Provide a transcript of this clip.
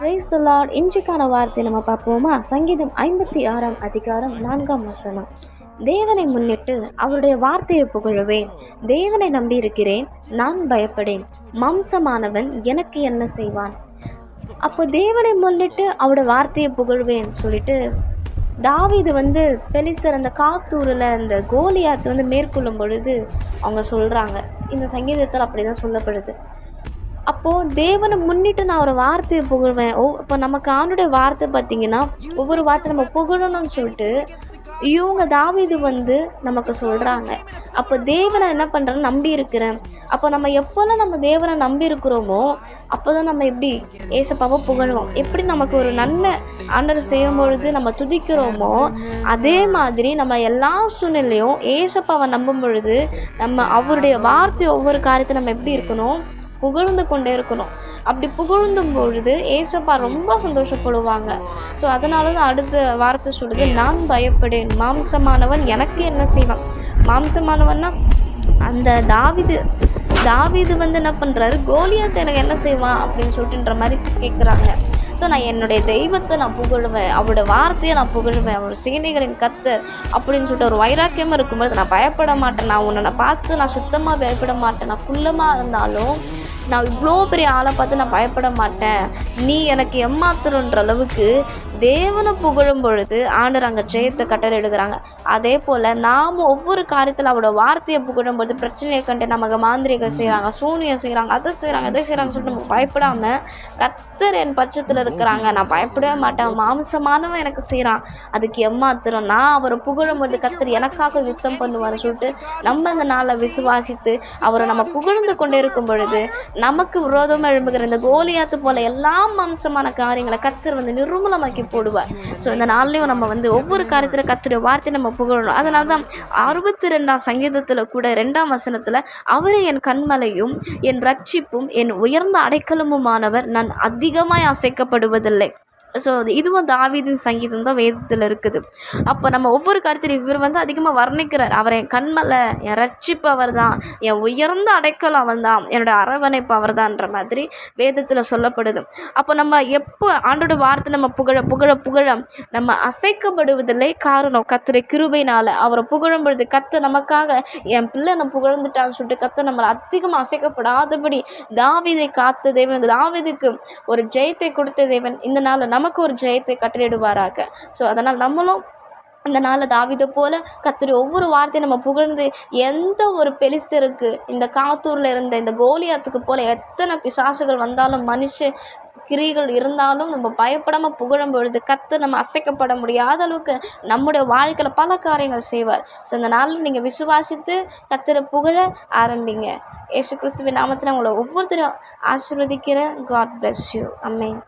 Praise the Lord. இன்றைக்கான வார்த்தை நம்ம பார்ப்போமா? சங்கீதம் 56 அதிகாரம் 4 தேவனை முன்னிட்டு அவருடைய வார்த்தையை புகழுவேன். தேவனை நம்பியிருக்கிறேன், நான் பயப்படேன். மாம்சமானவன் எனக்கு என்ன செய்வான்? அப்போ தேவனை முன்னிட்டு அவருடைய வார்த்தையை புகழ்வேன் சொல்லிட்டு தாவீது பெலிஸ்தர் அந்த காத்தூரில் அந்த கோலியாத்து மேற்கொள்ளும் பொழுது அவங்க சொல்கிறாங்க. இந்த சங்கீதத்தில் அப்படி தான் சொல்லப்படுது. அப்போது தேவனை முன்னிட்டு நான் ஒரு வார்த்தையை புகழ்வேன். இப்போ நமக்கு ஆணுடைய வார்த்தை பார்த்திங்கன்னா, ஒவ்வொரு வார்த்தை நம்ம புகழணும்னு சொல்லிட்டு இவங்க தாவீது நமக்கு சொல்கிறாங்க. அப்போ தேவனை என்ன பண்ணுறேன்னு நம்பி இருக்கிறேன். அப்போ நம்ம எப்போல்லாம் நம்ம தேவனை நம்பி இருக்கிறோமோ அப்போ தான் நம்ம எப்படி ஏசப்பாவை புகழ்வோம். எப்படி நமக்கு ஒரு நன்மை ஆண்டவர் செய்யும் பொழுது நம்ம துதிக்கிறோமோ அதே மாதிரி நம்ம எல்லா சூழ்நிலையும் ஏசப்பாவை நம்பும் பொழுது நம்ம அவருடைய வார்த்தை ஒவ்வொரு காரியத்தை நம்ம எப்படி இருக்கணும், புகழ்ந்து கொண்டே இருக்கணும். அப்படி புகழ்ந்தும் பொழுது ஏசப்பா ரொம்ப சந்தோஷப்படுவாங்க. ஸோ அதனால தான் அடுத்த வார்த்தை சொல்லுது, நான் பயப்படேன். மாம்சமானவன் எனக்கு என்ன செய்வான்? மாம்சமானவன்னா அந்த தாவீது என்ன பண்ணுறாரு, கோலியாத் எனக்கு என்ன செய்வான் அப்படின்னு சொல்லிட்டுன்ற மாதிரி கேட்குறாங்க. ஸோ நான் என்னுடைய தெய்வத்தை நான் புகழுவேன், அவரோட வார்த்தையை நான் புகழுவேன், அவரோட சேனைகளின் கர்த்தர் அப்படின்னு சொல்லிட்டு ஒரு வைராக்கியமாக இருக்கும்போது நான் பயப்பட மாட்டேன். நான் உன்னை பார்த்து நான் சுத்தமாக பயப்பட மாட்டேன். நான் குள்ளமாக இருந்தாலும் நான் இவ்வளோ பெரிய ஆளை பார்த்து நான் பயப்பட மாட்டேன். நீ எனக்கு ஏமாத்துறன்ற அளவுக்கு தேவனை புகழும் பொழுது ஆண்டவர் அங்கே ஜெயத்தை கட்டளையிடுகிறாங்க. அதே போல் நாம் ஒவ்வொரு காரியத்தில் அவரோட வார்த்தையை புகழும் பொழுது பிரச்சனையை கண்டு நமக்கு மாந்திரிகம் செய்கிறாங்க, சூனியம் செய்கிறாங்க, அதை செய்கிறாங்க, இதை செய்கிறாங்கன்னு சொல்லிட்டு நம்ம பயப்படாமல் கர்த்தர் என் பட்சத்தில் இருக்கிறாங்க, நான் பயப்படவே மாட்டேன். மாம்சமானவன் எனக்கு செய்கிறான், அதுக்கு ஏமாத்துறோம், நான் அவரை புகழும் பொழுது கர்த்தர் எனக்காக யுத்தம் பண்ணுவார்னு சொல்லிட்டு நம்ம இந்த நாளை விசுவாசித்து அவரை நம்ம புகழ்ந்து கொண்டே இருக்கும் பொழுது நமக்கு விரோதமாக எழும்புகிற இந்த கோலியாத்து போல எல்லா மாம்சமான காரியங்களை கர்த்தர் நிர்மூலமாக்கி போடுவார். ஸோ இந்த நாள்லையும் நம்ம ஒவ்வொரு காரியத்தில் கர்த்தருடைய வார்த்தை நம்ம புகழணும். அதனால தான் 62 சங்கீதத்தில் கூட 2 வசனத்தில் அவரே என் கண்மலையும் என் ரட்சிப்பும் என் உயர்ந்த அடைக்கலமுமானவர், நான் அதிகமாய் அசைக்கப்படுவதில்லை. ஸோ இதுவும் தாவீதின் சங்கீதம் தான் வேதத்தில் இருக்குது. அப்போ நம்ம ஒவ்வொரு காரியத்திலும் இவர் அதிகமாக வர்ணிக்கிறார். அவர் என் கண்மலை, என் ரட்சிப்பு அவர் தான், என் உயர்ந்த அடைக்கலம் அவன் தான், என்னோடய அரவணைப்பு அவர் தான்ன்ற மாதிரி வேதத்தில் சொல்லப்படுது. அப்போ நம்ம எப்போ ஆண்டோட வார்த்தை நம்ம புகழ புகழ புகழ நம்ம அசைக்கப்படுவதில்லை. காரணம் கர்த்தருடைய கிருபையினால். அவரை புகழும் பொழுது கர்த்தர் நமக்காக என் பிள்ளை நம்ம புகழ்ந்துட்டான்னு சொல்லிட்டு கர்த்தர் நம்மளை அதிகமாக அசைக்கப்படாதபடி தாவீதை காத்த தேவன், தாவீதுக்கு ஒரு ஜெயத்தை கொடுத்த தேவன் இந்த நாள் நமக்கு ஒரு ஜெயத்தை கட்டளையிடுவாராக. ஸோ அதனால் நம்மளும் இந்த நாளில் தாவீதை போல் கர்த்தருடைய ஒவ்வொரு வார்த்தையும் நம்ம புகழ்ந்து எந்த ஒரு பெலிஸ்தருக்கு இந்த காத்தூரில் இருந்த இந்த கோலியாத்துக்கு போல் எத்தனை பிசாசுகள் வந்தாலும் மனுஷ கிரிகள் இருந்தாலும் நம்ம பயப்படாமல் புகழும் பொழுது கர்த்தர் நம்ம அசைக்கப்பட முடியாத அளவுக்கு நம்முடைய வாழ்க்கையில் பல காரியங்கள் செய்வார். ஸோ இந்த நாளில் நீங்கள் விசுவாசித்து கர்த்தரை புகழ ஆரம்பிங்க. இயேசு கிறிஸ்துவின் நாமத்தில் உங்களை ஒவ்வொருத்தரும் ஆசீர்வதிக்கிறேன். God bless you. ஆமென்.